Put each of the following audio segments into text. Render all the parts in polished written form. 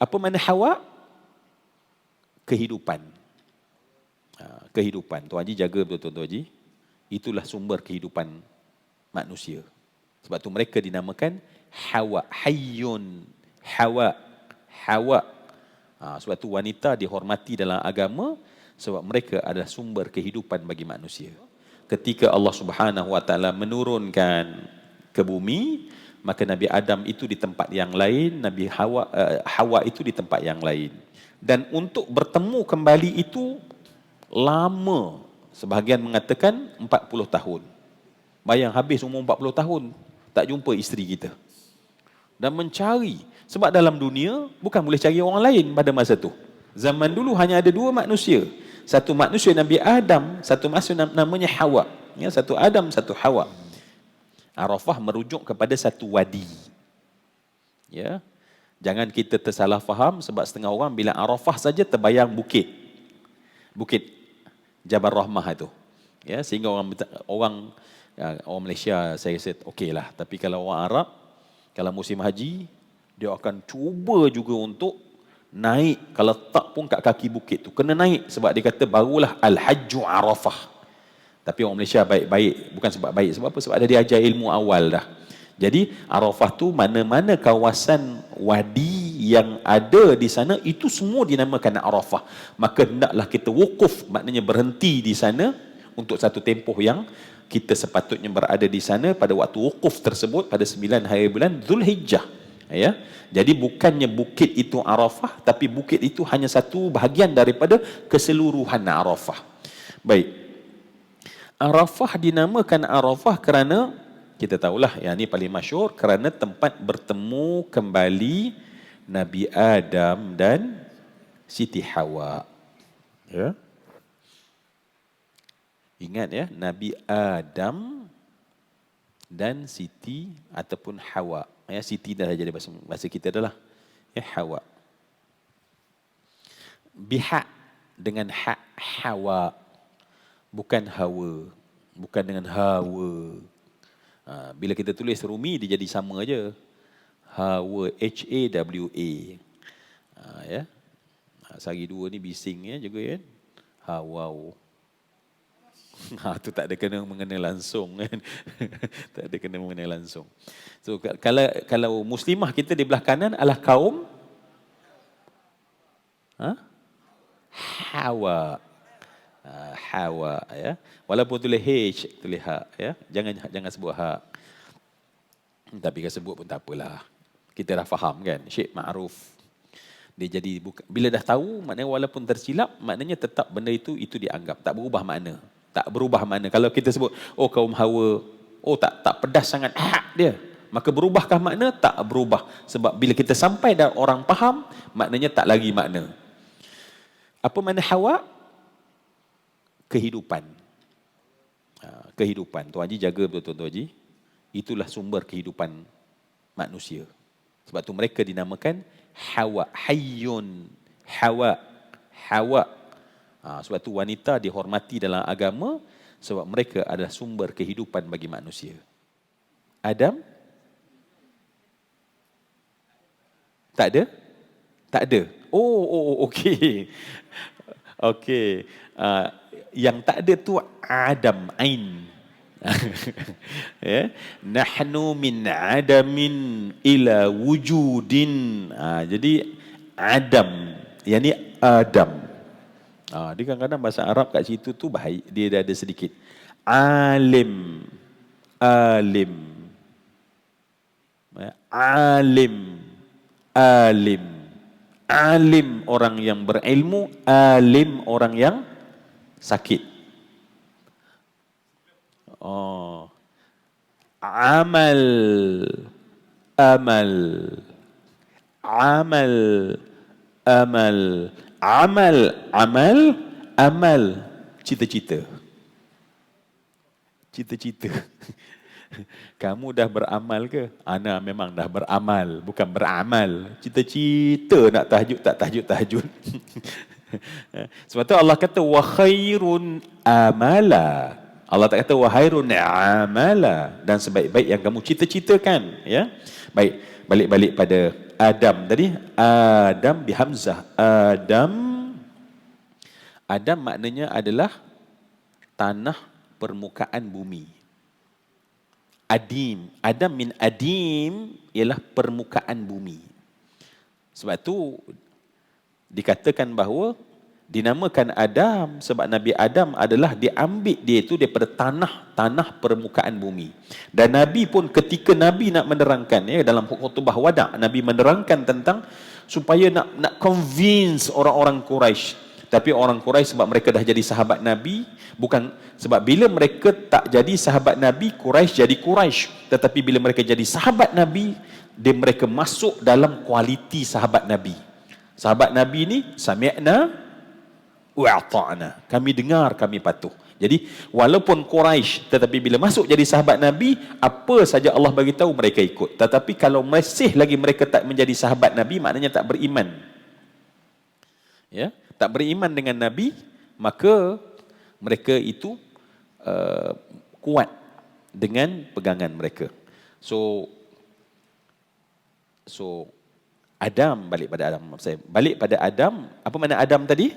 Apa makna Hawa? Kehidupan. Kehidupan. Tuan Haji jaga betul-betul Tuan Haji. Itulah sumber kehidupan manusia. Sebab tu mereka dinamakan Hawa. Hayyun. Hawa. Hawa. Sebab tu wanita dihormati dalam agama sebab mereka adalah sumber kehidupan bagi manusia. Ketika Allah Subhanahu Wa Taala menurunkan ke bumi, maka Nabi Adam itu di tempat yang lain, Nabi Hawa itu di tempat yang lain. Dan untuk bertemu kembali itu lama. Sebahagian mengatakan 40 tahun. Bayang habis umur 40 tahun, tak jumpa isteri kita. Dan mencari. Sebab dalam dunia, bukan boleh cari orang lain pada masa tu. Zaman dulu hanya ada dua manusia. Satu manusia Nabi Adam, satu manusia namanya Hawa. Ya, satu Adam, satu Hawa. Arafah merujuk kepada satu wadi. Ya. Jangan kita tersalah faham sebab setengah orang bila Arafah saja terbayang bukit. Bukit Jabal Rahmah itu. Ya, sehingga orang Malaysia saya rasa okeylah, tapi kalau orang Arab kalau musim haji dia akan cuba juga untuk naik, kalau tak pun kat kaki bukit tu kena naik sebab dia kata barulah al-hajju Arafah. Tapi orang Malaysia baik-baik, bukan sebab baik, sebab apa? Sebab ada dia ajar ilmu awal dah. Jadi Arafah tu mana-mana kawasan wadi yang ada di sana itu semua dinamakan Arafah. Maka hendaklah kita wukuf, maknanya berhenti di sana untuk satu tempoh yang kita sepatutnya berada di sana pada waktu wukuf tersebut pada 9 hari bulan Zulhijjah. Ya. Jadi bukannya bukit itu Arafah, tapi bukit itu hanya satu bahagian daripada keseluruhan Arafah. Baik. Arafah dinamakan Arafah kerana kita tahulah yang ini paling masyhur, kerana tempat bertemu kembali Nabi Adam dan Siti Hawa. Ya. Ingat ya, Nabi Adam dan Siti ataupun Hawa. Ya, Siti dah jadi bahasa kita adalah ya, Hawa. Bihak dengan hak Hawa, bukan Hawa, bukan dengan Hawa. Bila kita tulis Rumi dia jadi sama aja. Hawa, H-A-W-A. Ya. Sehari dua ni bising ya juga kan. Hawau. Tu tak ada kena mengenai langsung kan. Tak ada kena mengenai langsung. So kalau muslimah kita di belah kanan adalah kaum Hawa. Hawa ya. Walaupun tulis H, tulis H ya. Jangan sebut H. Tapi kalau sebut pun tak apalah. Kita dah faham kan, Syekh Ma'ruf. Dia jadi bila dah tahu, maknanya walaupun tersilap, maknanya tetap benda itu dianggap, tak berubah makna. Tak berubah makna. Kalau kita sebut oh kaum Hawa, oh tak pedas sangat dia. Maka berubahkah makna? Tak berubah. Sebab bila kita sampai dah orang faham, maknanya tak lagi makna. Apa makna Hawa? Kehidupan. Kehidupan. Tuan Haji jaga betul-betul Tuan Haji. Itulah sumber kehidupan manusia. Sebab tu mereka dinamakan Hawa. Hayyun. Hawa. Hawa. Sebab tu wanita dihormati dalam agama sebab mereka adalah sumber kehidupan bagi manusia. Adam? Tak ada? Tak ada. Oh, okey. Okey. Yang tak ada tu Adam, Ain. Ya. Nahnu min adamin ila wujudin. Jadi Adam, yakni Adam. Dia kadang-kadang bahasa Arab kat situ tu baik, dia dah ada sedikit. Alim. Alim. Alim. Alim. Alim orang yang berilmu, alim orang yang sakit. Amal. Amal. Amal. Amal. Amal. Amal. Amal. Cita-cita. Cita-cita. Kamu dah beramal ke? Ana memang dah beramal, bukan beramal. Cita-cita nak tahajud tak tahajud. Sebab tu Allah kata wa khairun amala. Allah tak kata wa khairun amala, dan sebaik-baik yang kamu cita-citakan, ya. Baik, balik-balik pada Adam. Tadi Adam bihamzah. Adam maknanya adalah tanah permukaan bumi. Adim. Adam min adim ialah permukaan bumi. Sebab tu dikatakan bahawa dinamakan Adam sebab Nabi Adam adalah diambil dia itu daripada tanah permukaan bumi. Dan Nabi pun ketika Nabi nak menerangkan dalam khutbah wada' Nabi menerangkan tentang supaya nak convince orang-orang Quraisy. Tapi orang Quraisy sebab mereka dah jadi sahabat Nabi, bukan sebab bila mereka tak jadi sahabat Nabi, Quraisy jadi Quraisy. Tetapi bila mereka jadi sahabat Nabi, mereka masuk dalam kualiti sahabat Nabi. Sahabat Nabi ni sami'na wa'ata'na. Kami dengar, kami patuh. Jadi walaupun Quraisy tetapi bila masuk jadi sahabat Nabi, apa saja Allah bagi tahu mereka ikut. Tetapi kalau masih lagi mereka tak menjadi sahabat Nabi, maknanya tak beriman. Ya, tak beriman dengan Nabi, maka mereka itu kuat dengan pegangan mereka. So Adam, balik pada Adam. Apa makna Adam tadi?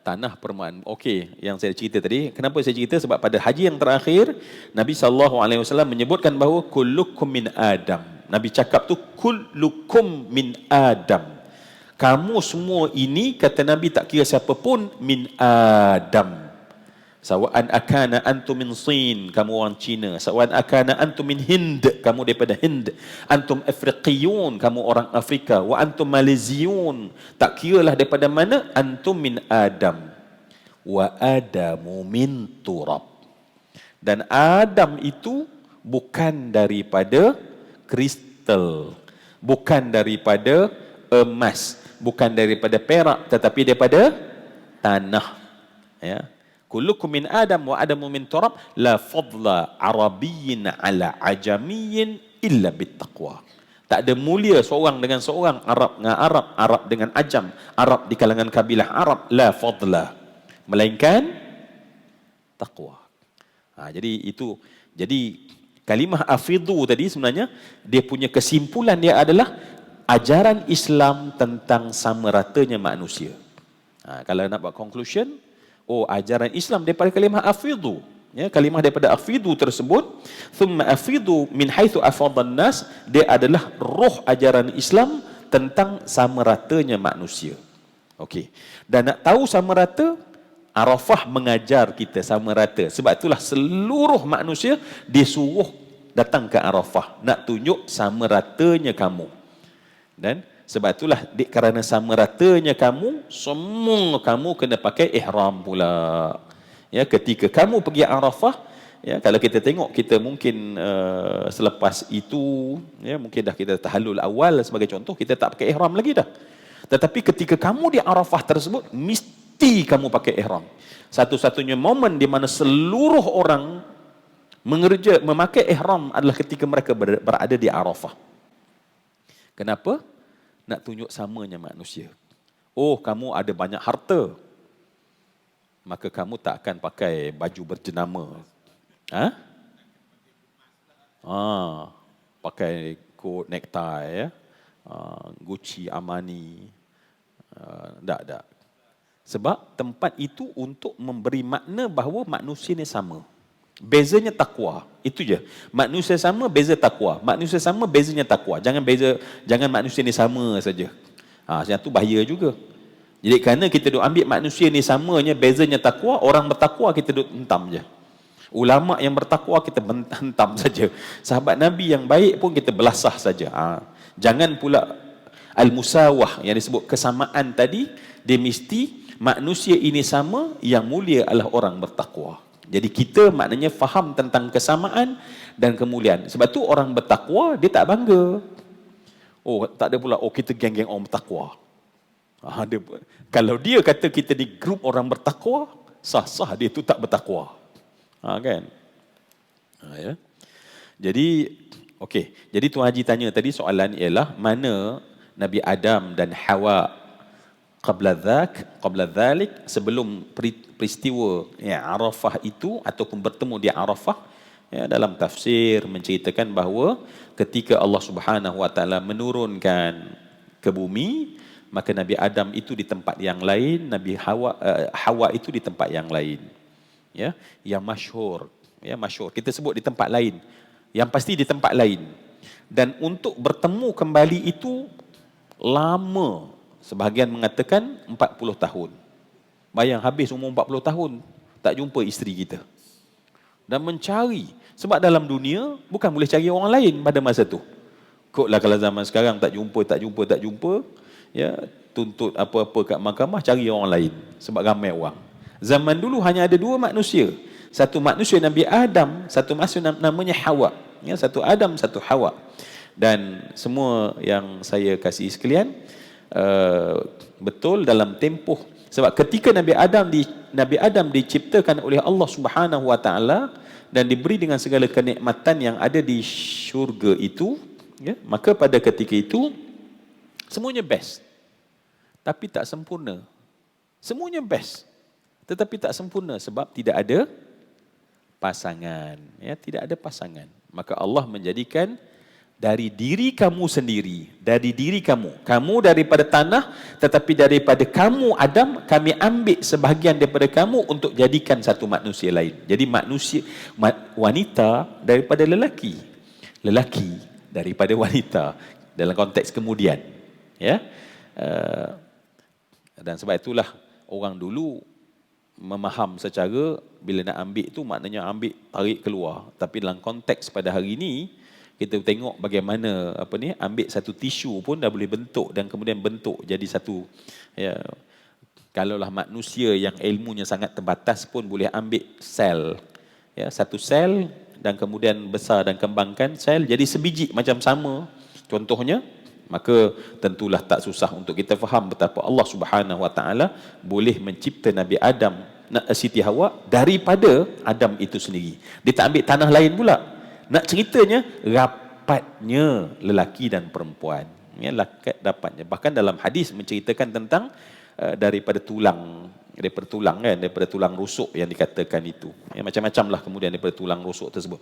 Tanah permukaan. Okey, yang saya cerita tadi. Kenapa saya cerita? Sebab pada haji yang terakhir, Nabi SAW menyebutkan bahawa kullukum min Adam. Nabi cakap tu kullukum min Adam. Kamu semua ini, kata Nabi, tak kira siapa pun, min Adam. Sawa'an akana antum min Sin, kamu orang Cina. Sawa'an akana antum min Hind, kamu daripada Hind. Antum Afriqiyun, kamu orang Afrika. Wa antum Malayziyun, tak kiralah daripada mana, antum min Adam. Wa Adamu min turab. Dan Adam itu bukan daripada kristal, bukan daripada emas, bukan daripada perak, tetapi daripada tanah. Ya. Kullukum min Adam wa Adamu min turab, la fadla Arabiyyin ala Ajamiyyin illa bittaqwa. Tak ada mulia seorang dengan seorang, Arab dengan Arab, Arab dengan Ajam, Arab di kalangan kabilah Arab, la fadla, melainkan taqwa. Jadi kalimah afidu tadi sebenarnya dia punya kesimpulan dia adalah ajaran Islam tentang sama ratanya manusia. Kalau nak buat conclusion, ajaran Islam daripada kalimah afidu. Ya, kalimah daripada afidu tersebut, thumma afidu min haitsu afadhan nas, dia adalah roh ajaran Islam tentang sama ratanya manusia. Okey. Dan nak tahu sama rata, Arafah mengajar kita sama rata. Sebab itulah seluruh manusia disuruh datang ke Arafah, nak tunjuk sama ratanya kamu. Dan sebab itulah kerana sama ratanya kamu, semua kamu kena pakai ihram pula. Ya, ketika kamu pergi Arafah, ya, kalau kita tengok kita mungkin selepas itu, ya, mungkin dah kita tahallul awal sebagai contoh, kita tak pakai ihram lagi dah. Tetapi ketika kamu di Arafah tersebut, mesti kamu pakai ihram. Satu-satunya momen di mana seluruh orang memakai ihram adalah ketika mereka berada di Arafah. Kenapa? Nak tunjuk samanya manusia. Kamu ada banyak harta, maka kamu tak akan pakai baju berjenama. Pakai coat, necktie, ya. Gucci, Armani. Tak. Sebab tempat itu untuk memberi makna bahawa manusia ni sama. Bezanya takwa. Itu je. Manusia sama, beza takwa. Manusia sama, bezanya takwa. Jangan manusia ni sama saja. Yang tu bahaya juga. Jadi kerana kita duk ambil manusia ni samanya, bezanya takwa, orang bertakwa kita duk hentam je. Ulama yang bertakwa kita hentam saja. Sahabat Nabi yang baik pun kita belasah saja. Jangan pula al-musawah yang disebut kesamaan tadi, dia mesti manusia ini sama, yang mulia adalah orang bertakwa. Jadi kita maknanya faham tentang kesamaan dan kemuliaan. Sebab tu orang bertakwa dia tak bangga. Tak ada pula kita geng-geng orang bertakwa. Kalau dia kata kita di grup orang bertakwa, sah-sah dia tu tak bertakwa. Kan? Ya. Jadi okey. Jadi Tuan Haji tanya tadi, soalan ialah mana Nabi Adam dan Hawa qabla dhalik, sebelum peristiwa Arafah itu ataupun bertemu di Arafah, Ya, dalam tafsir menceritakan bahawa ketika Allah Subhanahu Wa Taala menurunkan ke bumi, maka Nabi Adam itu di tempat yang lain, Nabi Hawa itu di tempat yang lain. Ya, yang masyhur, ya masyhur. Kita sebut di tempat lain. Yang pasti di tempat lain. Dan untuk bertemu kembali itu lama. Sebahagian mengatakan 40 tahun. Bayang habis umur 40 tahun tak jumpa isteri kita. Dan mencari. Sebab dalam dunia bukan boleh cari orang lain pada masa tu. Kotlah kalau zaman sekarang tak jumpa, ya, tuntut apa-apa kat mahkamah, cari orang lain. Sebab ramai orang. Zaman dulu hanya ada dua manusia. Satu manusia Nabi Adam, satu manusia namanya Hawa. Ya, satu Adam, satu Hawa. Dan semua yang saya kasih sekalian, betul dalam tempoh. Sebab ketika Nabi Adam diciptakan oleh Allah Subhanahu Wa Taala dan diberi dengan segala kenikmatan yang ada di syurga itu, ya, maka pada ketika itu semuanya best, tapi tak sempurna. Semuanya best, tetapi tak sempurna sebab tidak ada pasangan. Ya, tidak ada pasangan. Maka Allah menjadikan dari diri kamu sendiri, dari diri kamu daripada tanah, tetapi daripada kamu Adam, kami ambil sebahagian daripada kamu untuk jadikan satu manusia lain. Jadi manusia, wanita daripada lelaki, lelaki daripada wanita dalam konteks kemudian, ya. Dan sebab itulah orang dulu memaham secara bila nak ambil tu maknanya ambil tarik keluar. Tapi dalam konteks pada hari ini kita tengok bagaimana ambil satu tisu pun dah boleh bentuk dan kemudian bentuk jadi satu, ya. Kalaulah manusia yang ilmunya sangat terbatas pun boleh ambil sel, ya, satu sel dan kemudian besar dan kembangkan sel jadi sebiji macam sama contohnya, maka tentulah tak susah untuk kita faham betapa Allah Subhanahu Wa Taala boleh mencipta Nabi Adam, Siti Hawa daripada Adam itu sendiri. Dia tak ambil tanah lain pula. Nak ceritanya rapatnya lelaki dan perempuan, ya, rapatnya. Bahkan dalam hadis menceritakan tentang daripada tulang kan, daripada tulang rusuk yang dikatakan itu, ya, macam-macam lah kemudian daripada tulang rusuk tersebut.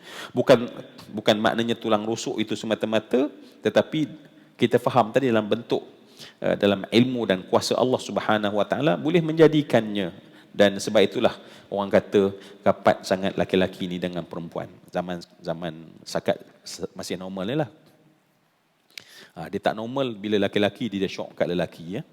Bukan maknanya tulang rusuk itu semata-mata, tetapi kita faham tadi dalam bentuk, dalam ilmu dan kuasa Allah Subhanahu Wa Taala boleh menjadikannya. Dan sebab itulah orang kata rapat sangat laki-laki ni dengan perempuan. Zaman sakat masih normal ni lah. Dia tak normal bila laki-laki dia syok kat lelaki, ya.